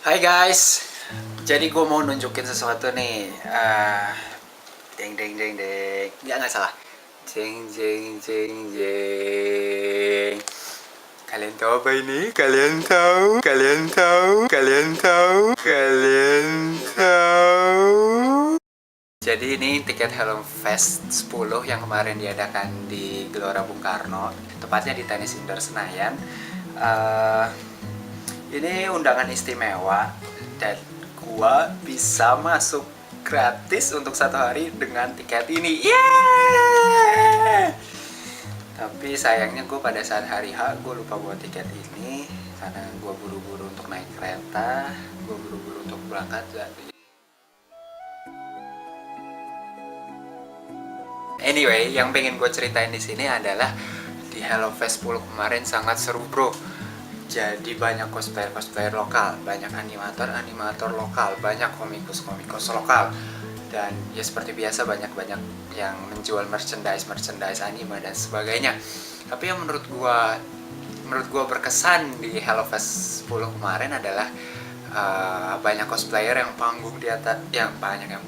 Hai guys, jadi gue mau nunjukin sesuatu nih. Deng deng deng deng, nggak salah. Jeng jeng jeng jeng. Kalian tahu apa ini? Kalian tahu? Kalian tahu? Kalian tahu? Kalian tahu? Jadi ini tiket Hello Fest 10 yang kemarin diadakan di Gelora Bung Karno, tepatnya di Tenis Indoor Senayan. Eh, ini undangan istimewa dan gua bisa masuk gratis untuk 1 hari dengan tiket ini. Yeay! Tapi sayangnya gue pada saat hari H gue lupa bawa tiket ini karena gue buru-buru untuk naik kereta, gue buru-buru untuk berangkat. Anyway, yang pengen gue ceritain di sini adalah di Hello Fest 10 kemarin sangat seru bro. Jadi banyak cosplayer lokal, banyak animator lokal, banyak komikus lokal. Dan ya seperti biasa banyak yang menjual merchandise anime dan sebagainya. Tapi yang menurut gua berkesan di Hello Fest 10 kemarin adalah banyak cosplayer yang panggung di atas, banyak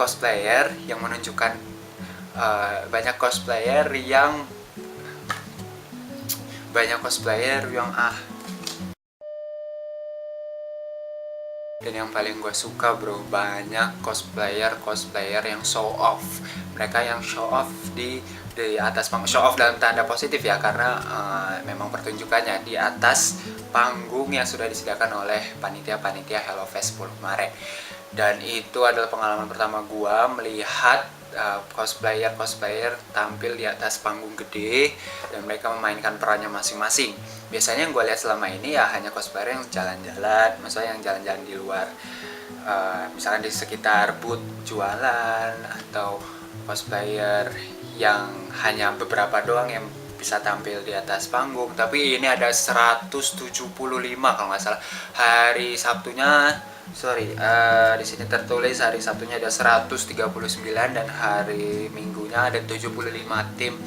cosplayer yang menunjukkan banyak cosplayer yang dan yang paling gue suka bro, banyak cosplayer yang show off. Mereka yang show off di atas panggung, show off dalam tanda positif ya, karena memang pertunjukannya di atas panggung yang sudah disediakan oleh panitia Hello Fest 10 kemarin. Dan itu adalah pengalaman pertama gue melihat cosplayer tampil di atas panggung gede dan mereka memainkan perannya masing-masing. Biasanya yang gue lihat selama ini ya hanya cosplayer yang jalan-jalan, maksudnya yang jalan-jalan di luar, misalkan di sekitar booth jualan, atau cosplayer yang hanya beberapa doang yang bisa tampil di atas panggung. Tapi ini ada 175 kalau nggak salah. Hari Sabtunya di sini tertulis hari Sabtunya ada 139 dan hari Minggunya ada 75 tim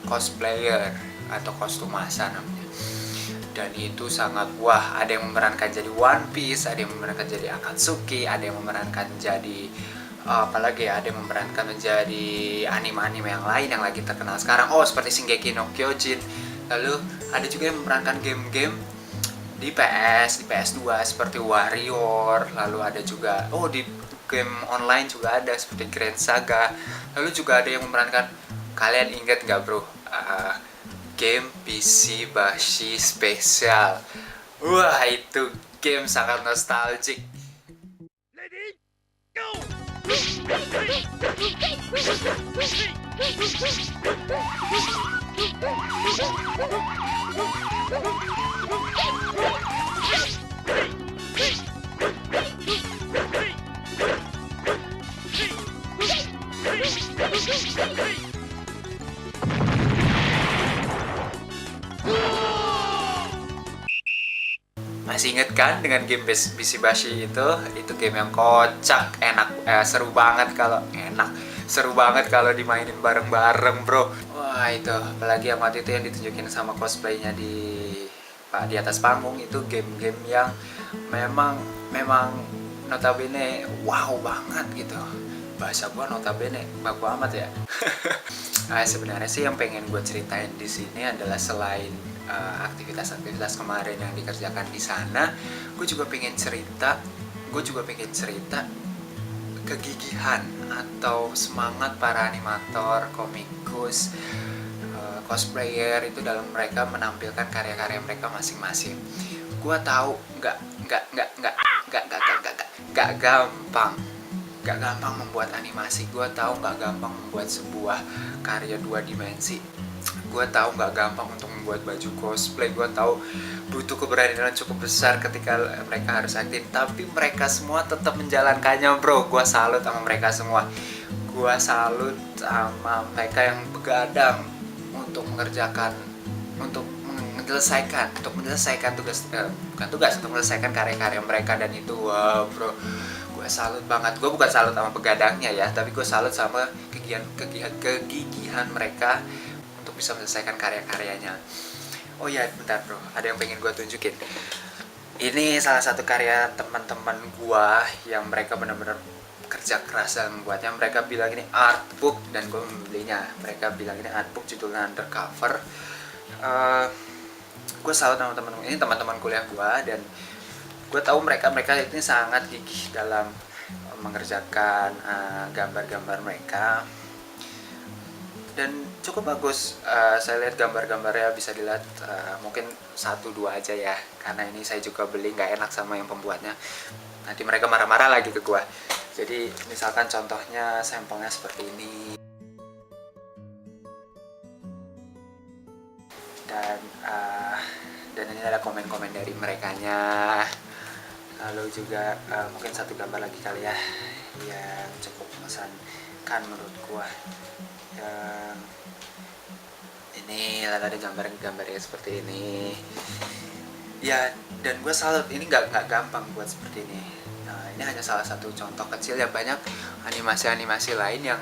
cosplayer atau kostumasa namanya. Dan itu sangat wah, ada yang memerankan jadi One Piece, ada yang memerankan jadi Akatsuki, ada yang memerankan jadi apalagi ya, ada yang memerankan menjadi anime-anime yang lain yang lagi terkenal sekarang. Oh, seperti Shingeki no Kyojin. Lalu ada juga yang memerankan game-game di PS2 seperti Warrior, lalu ada juga di game online juga ada seperti Grand Saga. Lalu juga ada yang memerankan, kalian ingat nggak bro, game PC Bashi Special. Wah, itu game sangat nostalgic. Ready, go! Masih inget kan dengan game PC Bashi itu game yang kocak, seru banget kalau dimainin bareng-bareng bro. Wah itu, apalagi yang waktu itu yang ditunjukin sama cosplaynya di atas panggung, itu game-game yang memang notabene wow banget gitu. Bahasa gua notabene baku amat ya. Sebenarnya sih yang pengen gue ceritain di sini adalah selain aktivitas kemarin yang dikerjakan di sana, gue juga pengen cerita kegigihan atau semangat para animator, komikus, cosplayer itu dalam mereka menampilkan karya-karya mereka masing-masing. Gue tahu nggak gampang membuat animasi. Gue tahu nggak gampang membuat sebuah karya 2 dimensi. Gue tahu nggak gampang untuk membuat baju cosplay. Gue tahu butuh keberanian cukup besar ketika mereka harus aktif. Tapi mereka semua tetap menjalankannya bro. Gue salut sama mereka semua. Gue salut sama mereka yang begadang untuk untuk menyelesaikan karya-karya mereka. Dan itu wow bro, gue salut banget. Gue bukan salut sama begadangnya ya, tapi gue salut sama kegigihan mereka untuk bisa menyelesaikan karya-karyanya. Oh ya bentar bro, ada yang pengen gue tunjukin. Ini salah satu karya teman-teman gua yang mereka benar-benar kerja keras dalam membuatnya. Mereka bilang ini art book dan gue membelinya. Mereka bilang ini art book, judulnya Undercover. Gue salut sama teman-teman ini, teman-teman kuliah gua, dan gue tahu mereka ini sangat gigih dalam mengerjakan gambar-gambar mereka, dan cukup bagus. Saya lihat gambar-gambarnya, bisa dilihat, mungkin 1-2 aja ya, karena ini saya juga beli, nggak enak sama yang pembuatnya, nanti mereka marah-marah lagi ke gua. Jadi misalkan contohnya sampelnya seperti ini, dan ini ada komen-komen dari merekanya. Lalu juga mungkin satu gambar lagi kali ya yang cukup mengesankan menurut gua, yang ini ada gambar-gambarnya seperti ini ya, dan gue salut, ini nggak gampang buat seperti ini. Nah, ini hanya salah satu contoh kecil ya, banyak animasi-animasi lain yang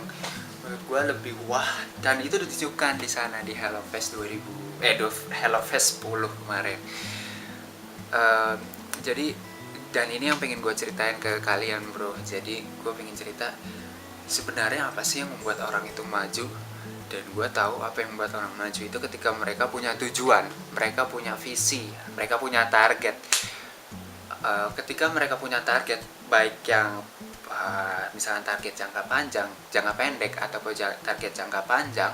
menurut gue lebih wah, dan itu ditunjukkan di sana di HelloFest 10 kemarin. Jadi, dan ini yang pengen gue ceritain ke kalian bro. Jadi gue pengen cerita sebenarnya apa sih yang membuat orang itu maju. Dan gue tahu apa yang membuat orang maju itu ketika mereka punya tujuan, mereka punya visi, mereka punya target. Ketika mereka punya target, baik yang misalkan target jangka panjang, jangka pendek, ataupun target jangka panjang,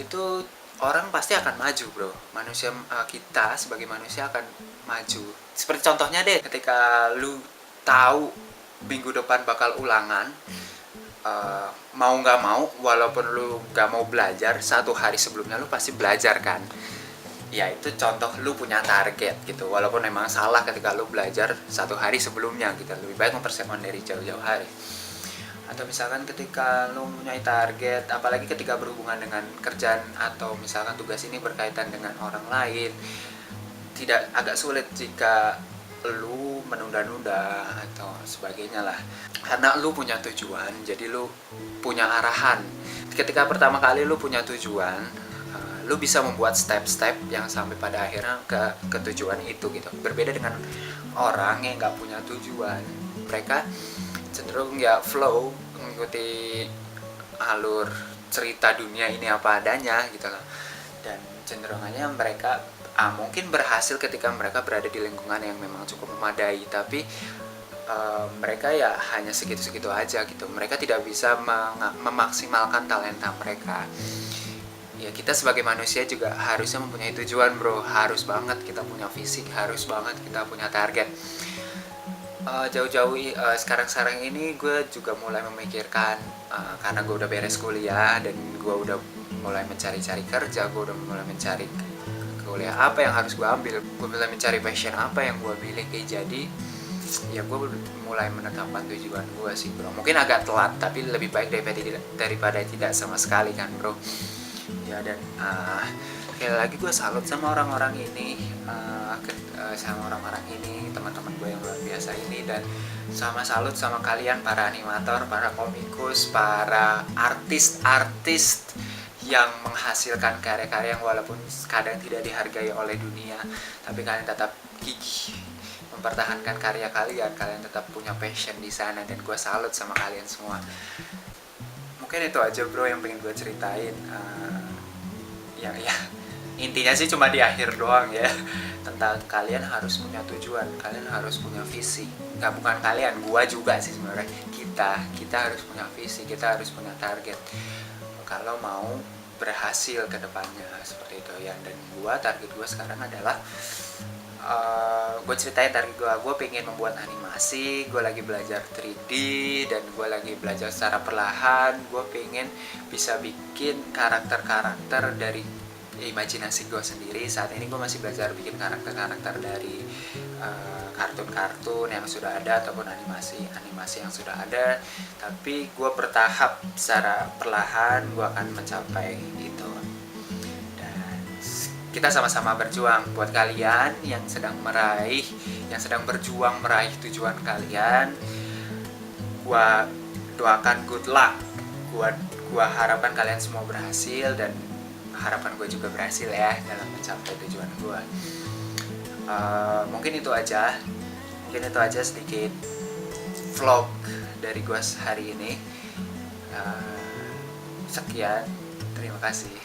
itu orang pasti akan maju bro. Manusia, kita sebagai manusia akan maju. Seperti contohnya deh, ketika lu tahu minggu depan bakal ulangan, mau nggak mau, walaupun lu nggak mau belajar, 1 hari sebelumnya lu pasti belajar kan. Ya itu contoh lu punya target gitu, walaupun memang salah ketika lu belajar 1 hari sebelumnya gitu. Lebih baik mempersiapkan dari jauh-jauh hari. Atau misalkan ketika lu mempunyai target, apalagi ketika berhubungan dengan kerjaan atau misalkan tugas ini berkaitan dengan orang lain, tidak agak sulit jika lu menunda-nunda atau sebagainya lah, karena lu punya tujuan, jadi lu punya arahan. Ketika pertama kali lu punya tujuan, lu bisa membuat step-step yang sampai pada akhirnya ke tujuan itu gitu. Berbeda dengan orang yang nggak punya tujuan, mereka cenderung ya flow, mengikuti alur cerita dunia ini apa adanya gitu loh. Dan cenderungannya mereka mungkin berhasil ketika mereka berada di lingkungan yang memang cukup memadai, tapi mereka ya hanya segitu-segitu aja gitu. Mereka tidak bisa memaksimalkan talenta mereka. Ya kita sebagai manusia juga harusnya mempunyai tujuan bro, harus banget kita punya visi, harus banget kita punya target. Jauh-jauh sekarang ini gue juga mulai memikirkan, karena gue udah beres kuliah dan gue udah mulai mencari-cari kerja, gue udah mulai mencari kuliah apa yang harus gue ambil, gue mulai mencari passion apa yang gue miliki. Jadi ya gue mulai menetapkan tujuan gue sih bro. Mungkin agak telat, tapi lebih baik daripada tidak sama sekali kan bro. Ya, dan sekali lagi gue salut sama orang-orang ini, teman-teman gue yang luar biasa ini, dan sama salut sama kalian para animator, para komikus, para artis yang menghasilkan karya-karya yang walaupun kadang tidak dihargai oleh dunia, tapi kalian tetap gigih mempertahankan karya kalian tetap punya passion di sana, dan gue salut sama kalian semua. Mungkin itu aja bro yang pengen gue ceritain. Ya intinya sih cuma di akhir doang ya, tentang kalian harus punya tujuan, kalian harus punya visi. Bukan kalian, gua juga sih sebenarnya, kita harus punya visi, kita harus punya target kalau mau berhasil ke depannya, seperti itu ya. Dan target gua sekarang adalah, gue ceritain target gue pengen membuat animasi, gue lagi belajar 3D, dan gue lagi belajar secara perlahan. Gue pengen bisa bikin karakter-karakter dari imajinasi gue sendiri. Saat ini gue masih belajar bikin karakter-karakter dari kartun-kartun yang sudah ada ataupun animasi yang sudah ada, tapi gue bertahap secara perlahan gue akan mencapai itu. Dan kita sama-sama berjuang. Buat kalian yang sedang berjuang meraih tujuan kalian, gue doakan good luck. Gue harapkan kalian semua berhasil, dan harapan gue juga berhasil ya dalam mencapai tujuan gue. Mungkin itu aja sedikit vlog dari gua hari ini. Sekian, terima kasih.